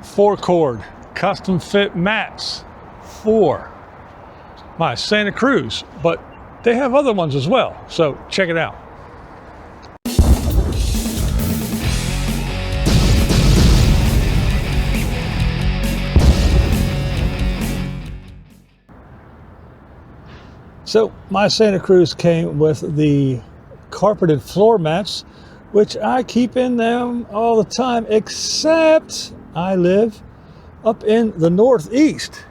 Forccord custom fit mats for my Santa Cruz, but they have other ones as well, so check it out. So my Santa Cruz came with the carpeted floor mats, which I keep in them all the time, except I live up in the Northeast.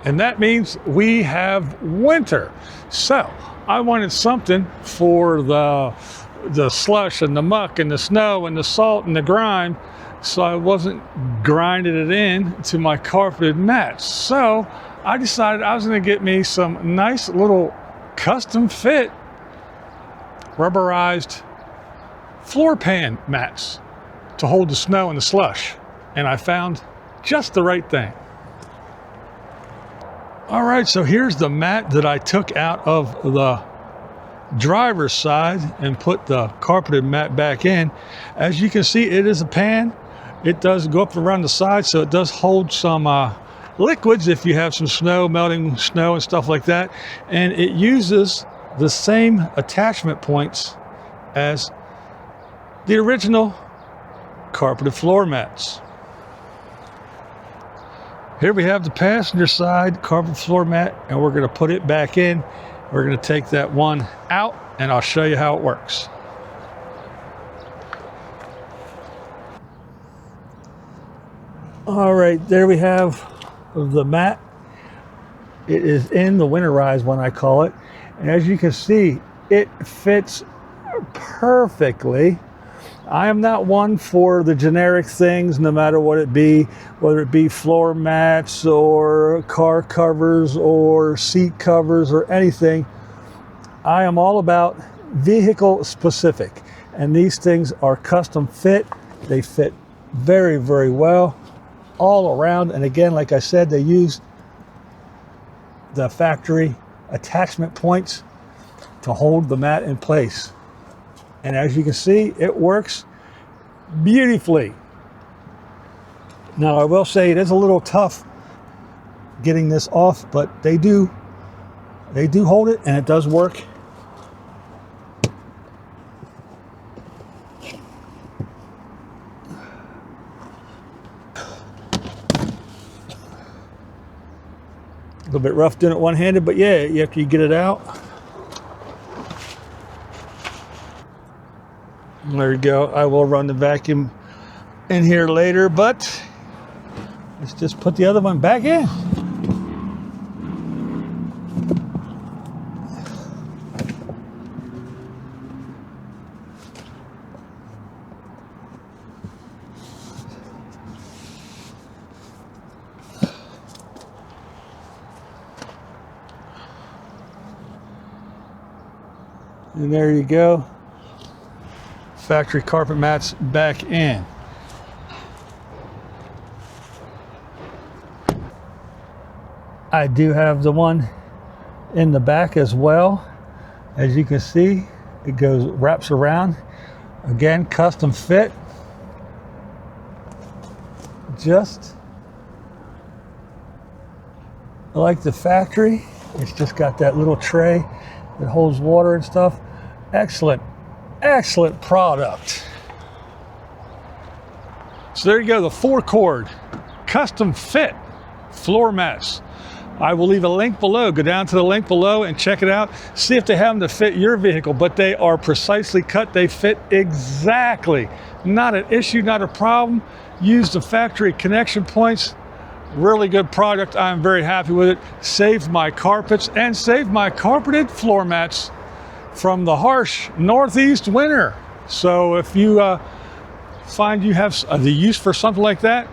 And that means we have winter. So I wanted something for the slush and the muck and the snow and the salt and the grime, so I wasn't grinding it in to my carpeted mats. So I decided I was going to get me some nice little custom fit rubberized floor pan mats to hold the snow and the slush. And I found just the right thing. All right, so here's the mat that I took out of the driver's side and put the carpeted mat back in. As you can see, it is a pan. It does go up around the side, so it does hold some liquids if you have some snow, melting snow and stuff like that. And it uses the same attachment points as the original carpeted floor mats. Here we have the passenger side carpet floor mat, and we're going to put it back in. We're going to take that one out, and I'll show you how it works. All right, there we have the mat. It is in the winterized one, I call it. And as you can see, it fits perfectly. I am not one for the generic things, no matter what it be, whether it be floor mats or car covers or seat covers or anything. I am all about vehicle specific, and these things are custom fit. They fit very, very well all around. And again, like I said, they use the factory attachment points to hold the mat in place. And as you can see, it works beautifully. Now, I will say it is a little tough getting this off, but they do hold it, and it does work. A little bit rough doing it one-handed, but yeah, after you get it out. There we go. I will run the vacuum in here later, but let's just put the other one back in. And there you go. Factory carpet mats back in. I do have the one in the back as well. As you can see, it wraps around. Again, custom fit. Just like the factory. It's just got that little tray that holds water and stuff. Excellent. Excellent product. So there you go, the Forccord custom fit floor mats. I will leave a link below. Go down to the link below and check it out. See if they have them to fit your vehicle, but they are precisely cut. They fit exactly. Not an issue, not a problem. Use the factory connection points. Really good product. I'm very happy with it. Saved my carpets and saved my carpeted floor mats from the harsh Northeast winter. So if you find you have the use for something like that,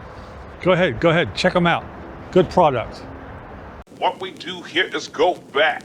go ahead, check them out. Good product. What we do here is go back.